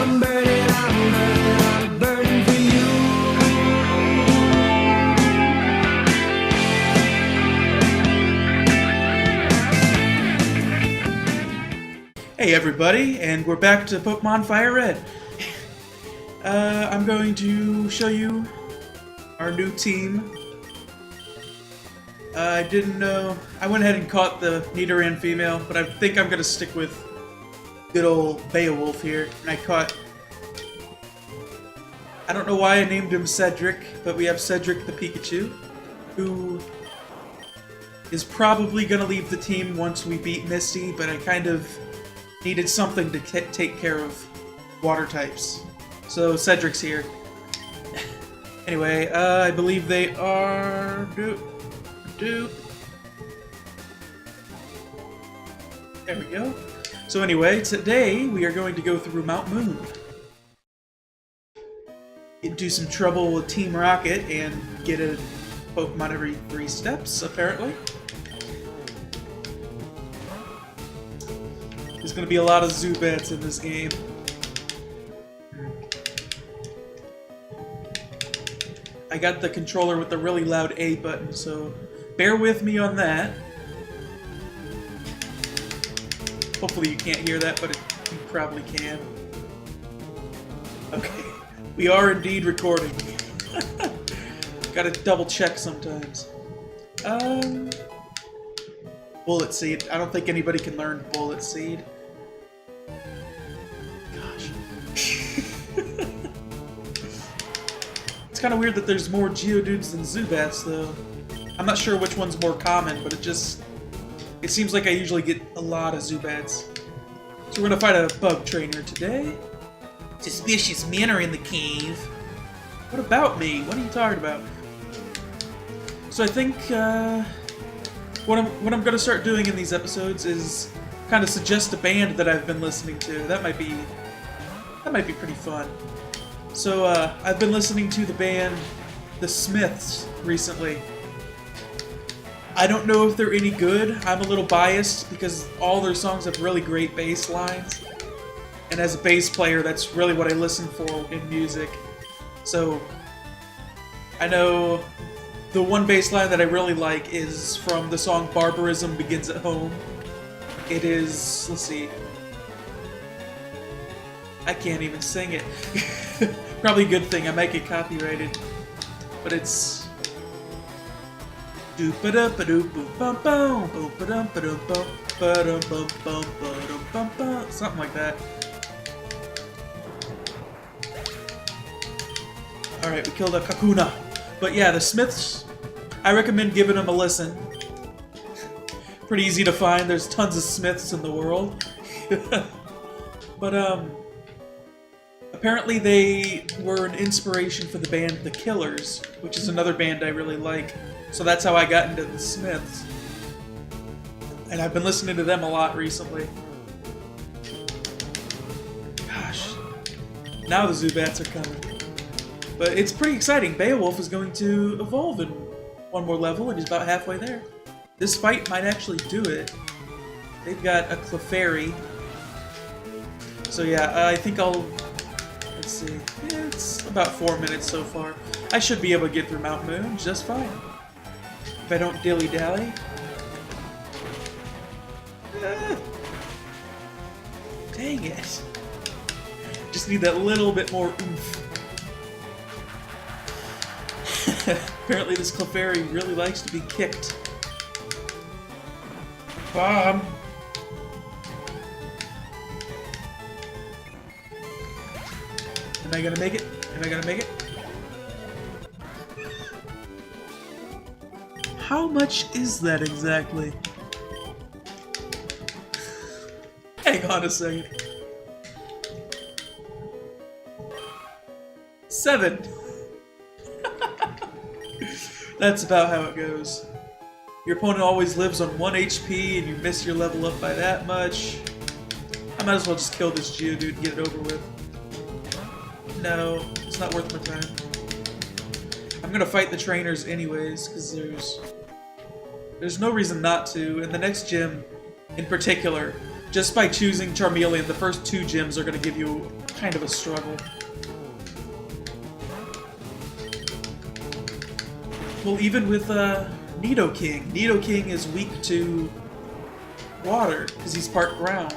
I'm burning, I'm burning, I'm burning for you. Hey everybody, and we're back to Pokemon FireRed. I'm going to show you our new team. I didn't know... I went ahead and caught the Nidoran female, but I think I'm going to stick with good old Beowulf here. And I caught... I don't know why I named him Cedric, but we have Cedric the Pikachu, who is probably going to leave the team once we beat Misty, but I kind of needed something to take care of water types. So Cedric's here. Anyway, I believe they are... There we go. So anyway, today we are going to go through Mount Moon. Do some trouble with Team Rocket and get a Pokemon every 3 steps, apparently. There's going to be a lot of Zubats in this game. I got the controller with the really loud A button, so bear with me on that. Hopefully you can't hear that, but you probably can. Okay, we are indeed recording. Gotta double check sometimes. Bullet Seed. I don't think anybody can learn Bullet Seed. Gosh. It's kind of weird that there's more Geodudes than Zubats, though. I'm not sure which one's more common, but it seems like I usually get a lot of Zubats. So we're gonna fight a bug trainer today. Suspicious men are in the cave. What about me? What are you talking about? So I think what I'm gonna start doing in these episodes is kind of suggest a band that I've been listening to. That might be pretty fun. So I've been listening to the band The Smiths recently. I don't know if they're any good. I'm a little biased because all their songs have really great bass lines. And as a bass player, that's really what I listen for in music. So I know the one bass line that I really like is from the song Barbarism Begins at Home. It is, let's see. I can't even sing it. Probably a good thing, I might get copyrighted. But it's... Something like that. Alright, we killed a Kakuna. But yeah, the Smiths, I recommend giving them a listen. Pretty easy to find, there's tons of Smiths in the world. But apparently they were an inspiration for the band The Killers, which is another band I really like. So that's how I got into the Smiths. And I've been listening to them a lot recently. Gosh. Now the Zubats are coming. But it's pretty exciting. Beowulf is going to evolve in one more level, and he's about halfway there. This fight might actually do it. They've got a Clefairy. So yeah, I think I'll... Let's see. Yeah, it's about 4 minutes so far. I should be able to get through Mount Moon just fine. If I don't dilly-dally. Dang it. Just need that little bit more oomph. Apparently this Clefairy really likes to be kicked. Bomb! Am I gonna make it? Am I gonna make it? How much is that exactly? Hang on a second. 7. That's about how it goes. Your opponent always lives on 1 HP and you miss your level up by that much. I might as well just kill this Geodude and get it over with. No, it's not worth my time. I'm gonna fight the trainers anyways, because there's no reason not to, and the next gym, in particular, just by choosing Charmeleon, the first 2 gyms are going to give you kind of a struggle. Well, even with Nidoking. Nidoking is weak to water, because he's part ground.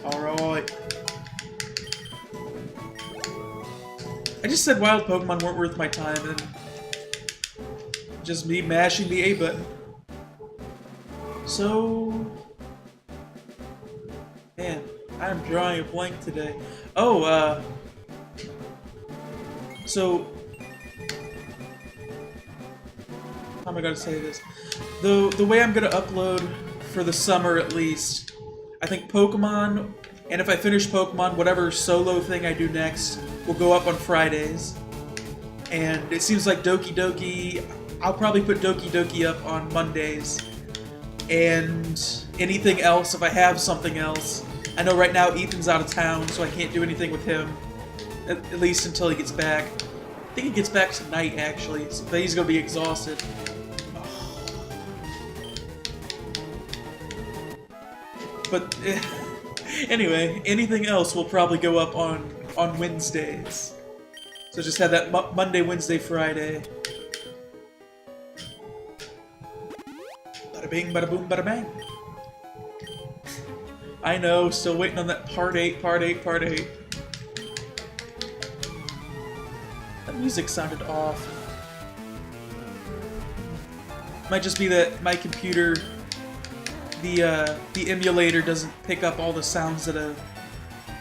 Alright. I just said wild Pokemon weren't worth my time, and just me mashing the A button. So... Man, I'm drawing a blank today. Oh, so... How am I gonna say this? The way I'm gonna upload for the summer at least, I think Pokemon, and if I finish Pokemon, whatever solo thing I do next will go up on Fridays. And it seems like Doki Doki, I'll probably put Doki Doki up on Mondays. And anything else, if I have something else. I know right now Ethan's out of town, so I can't do anything with him, at least until he gets back. I think he gets back tonight, actually, but he's gonna be exhausted. But anyway, anything else will probably go up on Wednesdays. So just have that Monday, Wednesday, Friday. Bada bing, bada boom, bada bang. I know, still waiting on that part 8. That music sounded off. Might just be that my computer, the emulator doesn't pick up all the sounds that a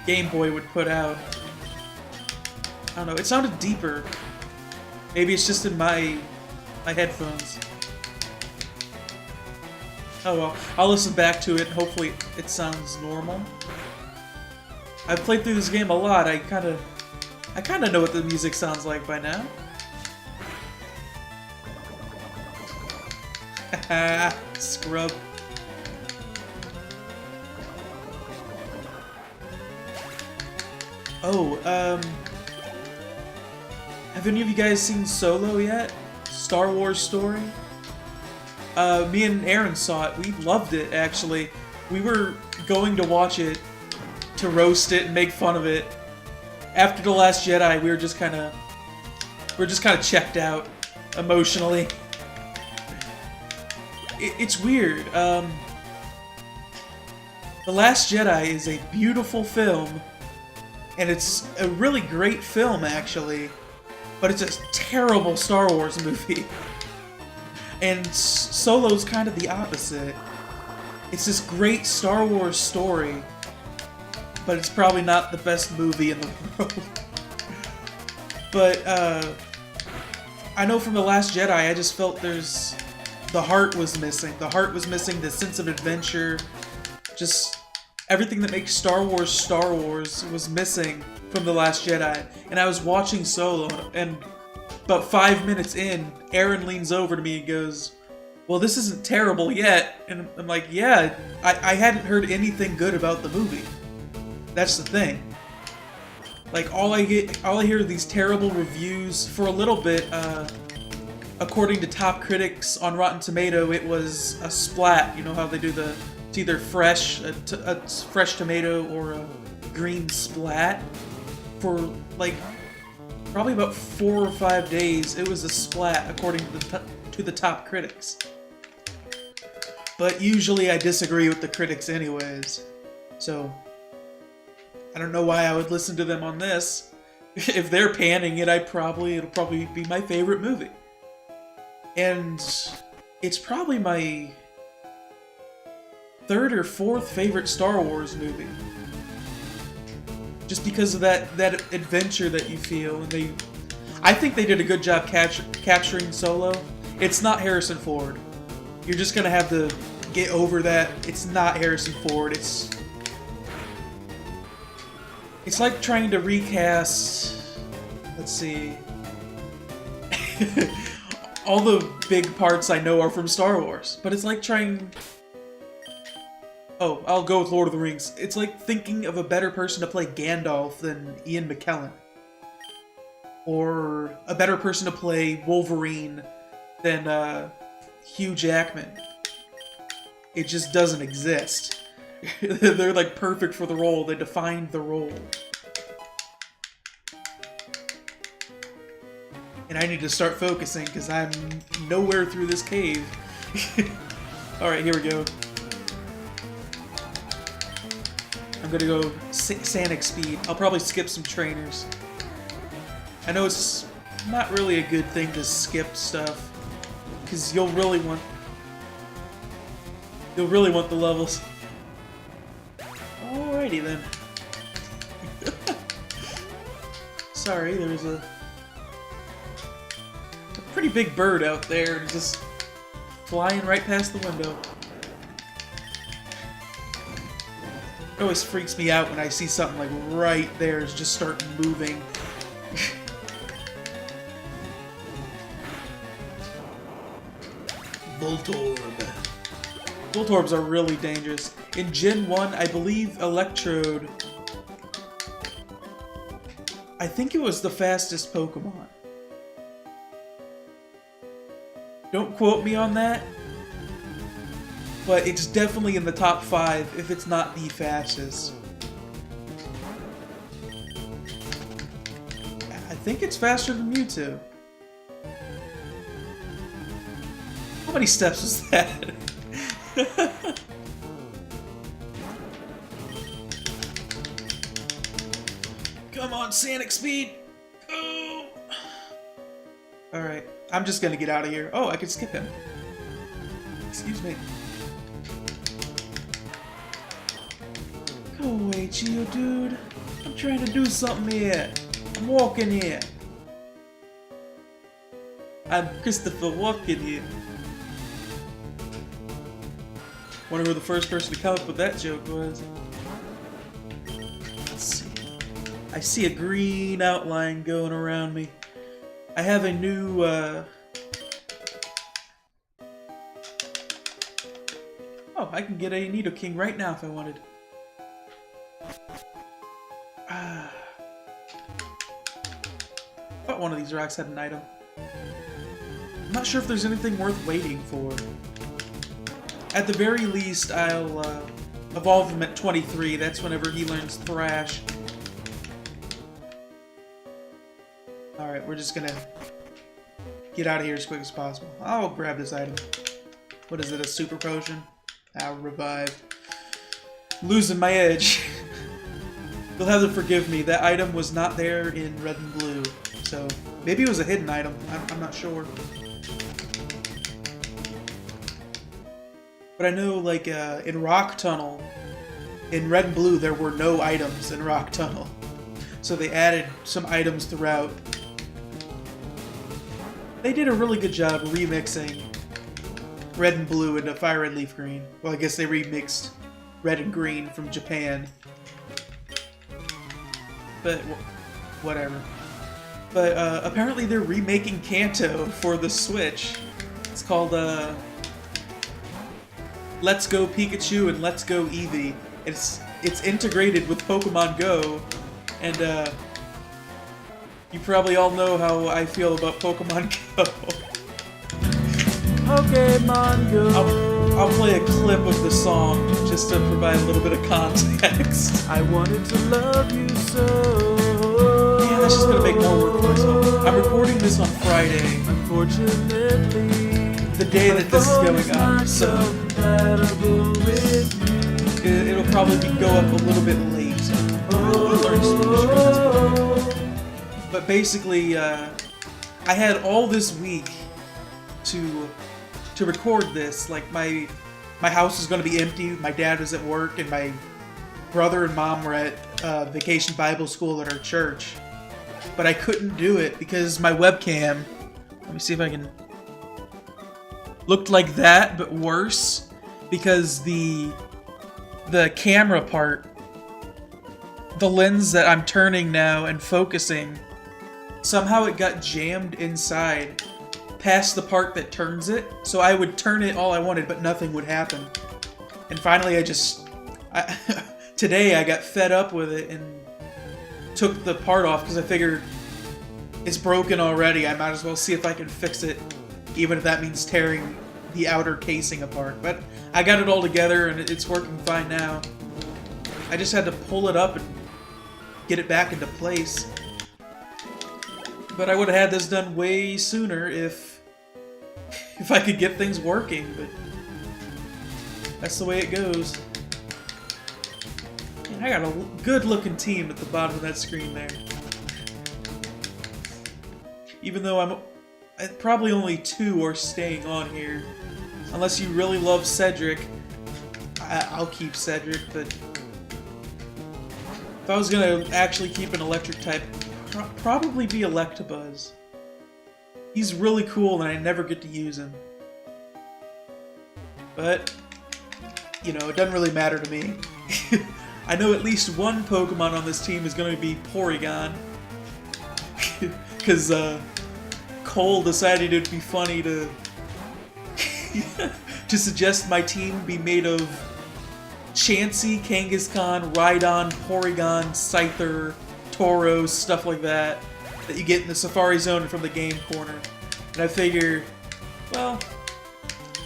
Game Boy would put out. I don't know, it sounded deeper. Maybe it's just in my headphones. Oh well, I'll listen back to it and hopefully it sounds normal. I've played through this game a lot, I kinda know what the music sounds like by now. Haha, scrub. Oh, have any of you guys seen Solo yet? Star Wars story? Me and Aaron saw it. We loved it, actually. We were going to watch it to roast it and make fun of it. After The Last Jedi, we were just kind of checked out emotionally. It's weird. The Last Jedi is a beautiful film, and it's a really great film, actually, but it's a terrible Star Wars movie. And Solo's kind of the opposite. It's this great Star Wars story, but it's probably not the best movie in the world. But, I know from The Last Jedi, I just felt the heart was missing. The heart was missing, the sense of adventure. Just everything that makes Star Wars was missing from The Last Jedi. And I was watching Solo, and about 5 minutes in, Aaron leans over to me and goes, "Well, this isn't terrible yet." And I'm like, yeah, I hadn't heard anything good about the movie. That's the thing. Like, all I hear are these terrible reviews. For a little bit, according to top critics on Rotten Tomato, it was a splat. You know how they do it's either fresh, a fresh tomato or a green splat? For, like, probably about 4 or 5 days, it was a splat, according to the top critics. But usually I disagree with the critics anyways, so I don't know why I would listen to them on this. If they're panning it, it'll probably be my favorite movie. And it's probably my 3rd or 4th favorite Star Wars movie. Just because of that adventure that you feel, and I think they did a good job capturing Solo. It's not Harrison Ford. You're just gonna have to get over that. It's not Harrison Ford. It's like trying to recast. Let's see. All the big parts I know are from Star Wars, but it's like trying. Oh, I'll go with Lord of the Rings. It's like thinking of a better person to play Gandalf than Ian McKellen. Or a better person to play Wolverine than Hugh Jackman. It just doesn't exist. They're like perfect for the role. They defined the role. And I need to start focusing because I'm nowhere through this cave. Alright, here we go. I'm gonna go Sanic speed. I'll probably skip some trainers. I know it's not really a good thing to skip stuff, because you'll really want the levels. Alrighty then. Sorry, there's a pretty big bird out there just flying right past the window. It always freaks me out when I see something like right there is just start moving. Voltorb. Voltorbs are really dangerous. In Gen 1, I believe Electrode... I think it was the fastest Pokemon. Don't quote me on that, but it's definitely in the top 5, if it's not the fastest. I think it's faster than Mewtwo. How many steps was that? Come on, Sanic speed! Oh! Alright, I'm just gonna get out of here. Oh, I can skip him. Excuse me. Go away, Geodude. I'm trying to do something here. I'm walking here. I'm Christopher walking here. Wonder who the first person to come up with that joke was. Let's see. I see a green outline going around me. I have a new, Oh, I can get a Nidoking right now if I wanted. Thought one of these rocks had an item. I'm not sure if there's anything worth waiting for. At the very least, I'll evolve him at 23. That's whenever he learns Thrash. Alright, we're just gonna get out of here as quick as possible. I'll grab this item. What is it, a super potion? I'll revive. Losing my edge. You'll have to forgive me. That item was not there in Red and Blue. So, maybe it was a hidden item. I'm not sure. But I know, like, in Rock Tunnel, in Red and Blue, there were no items in Rock Tunnel. So they added some items throughout. They did a really good job remixing Red and Blue into FireRed Leaf Green. Well, I guess they remixed Red and Green from Japan. But, whatever. But, apparently they're remaking Kanto for the Switch. It's called, Let's Go Pikachu and Let's Go Eevee. It's integrated with Pokemon Go, and you probably all know how I feel about Pokemon Go. Pokemon Go. I'll play a clip of the song just to provide a little bit of context. I wanted to love you so. Yeah, that's just gonna make more work for myself. I'm recording this on Friday. Unfortunately. The day that this is going on, so it'll probably go up a little bit late. But basically, I had all this week to record this. Like my house was going to be empty. My dad was at work, and my brother and mom were at vacation Bible school at our church. But I couldn't do it because my webcam. Let me see if I can. Looked like that, but worse, because the camera part, the lens that I'm turning now and focusing, somehow it got jammed inside past the part that turns it, so I would turn it all I wanted, but nothing would happen. And finally today I got fed up with it and took the part off because I figured it's broken already. I might as well see if I can fix it, even if that means tearing the outer casing apart. But I got it all together and it's working fine now. I just had to pull it up and get it back into place. But I would have had this done way sooner if I could get things working, but that's the way it goes. And I got a good looking team at the bottom of that screen there. Even though probably only 2 are staying on here. Unless you really love Cedric, I'll keep Cedric, but if I was gonna actually keep an electric type, probably be Electabuzz. He's really cool and I never get to use him. But, you know, it doesn't really matter to me. I know at least one Pokemon on this team is going to be Porygon. Because Cole decided it would be funny to to suggest my team be made of Chansey, Kangaskhan, Rhydon, Porygon, Scyther, Tauros, stuff like that you get in the Safari Zone from the game corner. And I figure, well,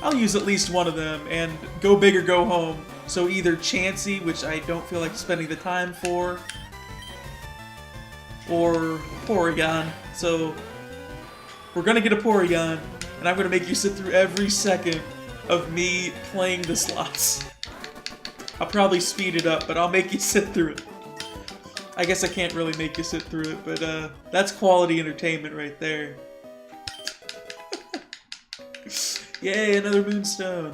I'll use at least one of them and go big or go home. So either Chansey, which I don't feel like spending the time for, or Porygon. So we're gonna get a Porygon, and I'm gonna make you sit through every second of me playing the slots. I'll probably speed it up, but I'll make you sit through it. I guess I can't really make you sit through it, but that's quality entertainment right there. Yay, another Moonstone!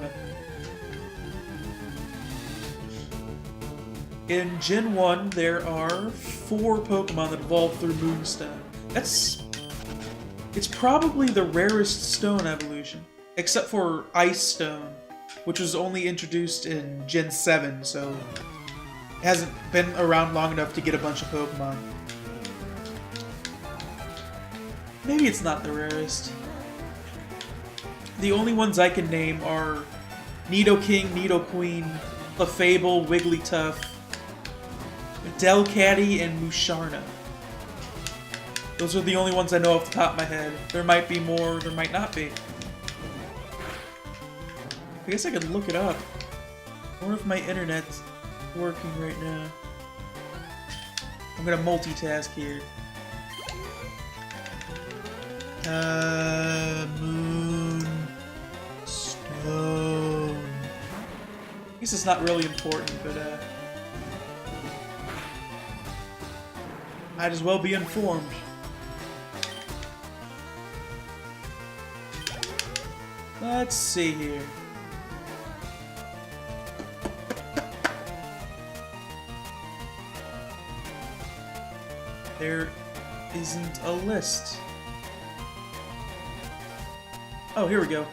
In Gen 1, there are 4 Pokemon that evolve through Moonstone. It's probably the rarest stone evolution, except for Ice Stone, which was only introduced in Gen 7, so it hasn't been around long enough to get a bunch of Pokemon. Maybe it's not the rarest. The only ones I can name are Nidoking, Nidoqueen, Clefable, Wigglytuff, Delcatty, and Musharna. Those are the only ones I know off the top of my head. There might be more, there might not be. I guess I could look it up. I wonder if my internet's working right now. I'm gonna multitask here. Moonstone. I guess it's not really important, but might as well be informed. Let's see here. There isn't a list. Oh, here we go.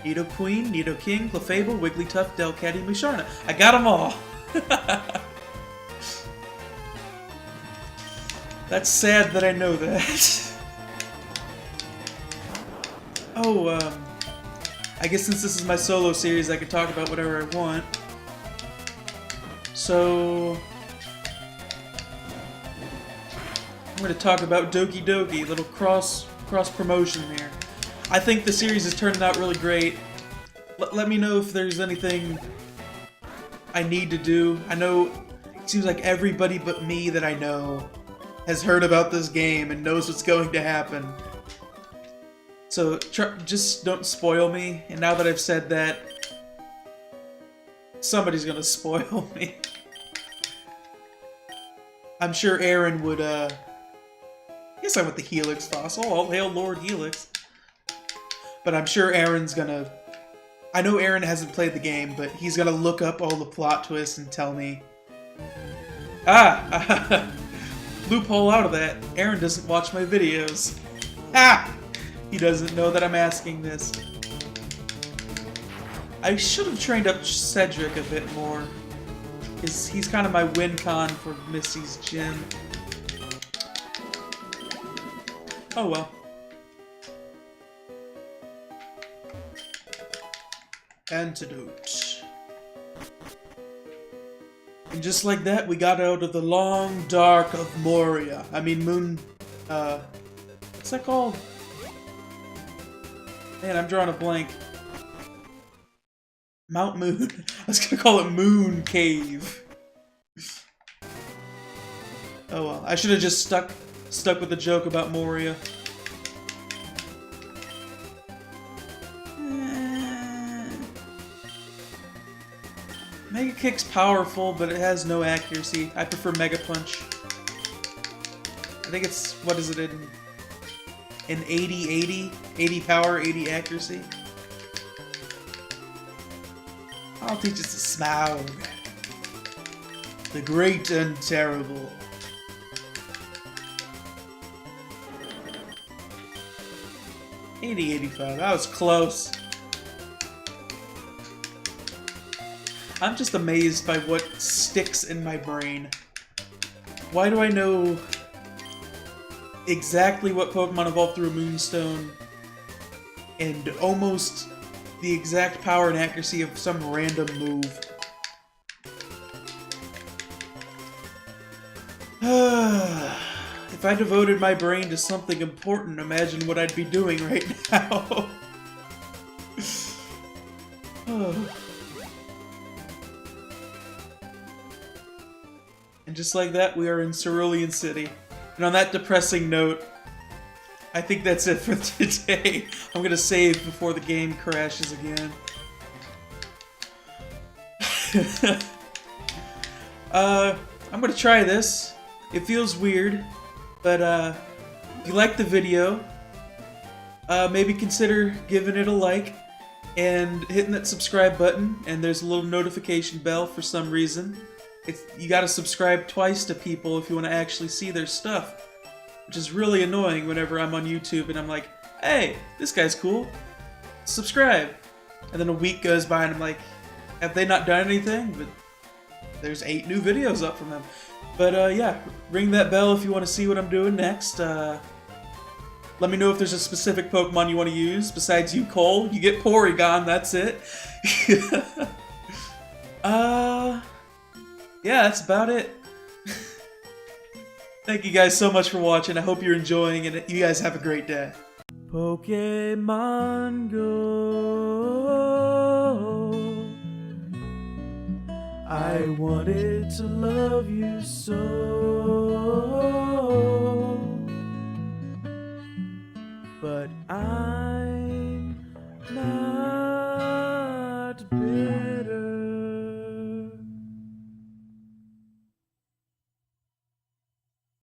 Nidoqueen, Nidoking, Clefable, Wigglytuff, Delcatty, Musharna. I got them all! That's sad that I know that. Oh, I guess since this is my solo series, I can talk about whatever I want. So I'm going to talk about Doki Doki, little cross promotion here. I think the series is turning out really great. Let me know if there's anything I need to do. I know it seems like everybody but me that I know has heard about this game and knows what's going to happen. So just don't spoil me. And now that I've said that, somebody's gonna spoil me. I'm sure Aaron would, I guess I went the Helix fossil. All hail Lord Helix. But I'm sure Aaron's gonna... I know Aaron hasn't played the game, but he's gonna look up all the plot twists and tell me... Ah! Loophole out of that. Aaron doesn't watch my videos. Ah! He doesn't know that I'm asking this. I should have trained up Cedric a bit more. He's kind of my win con for Missy's gym. Oh well. Antidote. And just like that, we got out of the long dark of Moria. I mean, what's that called? Man, I'm drawing a blank. Mount Moon. I was gonna call it Moon Cave. Oh well, I should have just stuck with the joke about Moria. Mega Kick's powerful, but it has no accuracy. I prefer Mega Punch. I think it's, what is it, in 80-80? 80 power, 80 accuracy? I'll teach us to Smaug. The great and terrible. $80-85, that was close. I'm just amazed by what sticks in my brain. Why do I know exactly what Pokemon evolved through a Moonstone and almost the exact power and accuracy of some random move? If I devoted my brain to something important, imagine what I'd be doing right now. And just like that, we are in Cerulean City. And on that depressing note, I think that's it for today. I'm gonna save before the game crashes again. I'm gonna try this. It feels weird, but if you like the video, maybe consider giving it a like and hitting that subscribe button. And there's a little notification bell for some reason. You gotta subscribe twice to people if you want to actually see their stuff, which is really annoying whenever I'm on YouTube and I'm like, hey, this guy's cool, subscribe. And then a week goes by and I'm like, have they not done anything? But there's 8 new videos up from them. But yeah, ring that bell if you want to see what I'm doing next. Let me know if there's a specific Pokemon you want to use besides you, Cole. You get Porygon, that's it. Yeah, that's about it. Thank you guys so much for watching. I hope you're enjoying and you guys have a great day. Pokemon Go. I wanted to love you so, but I'm not.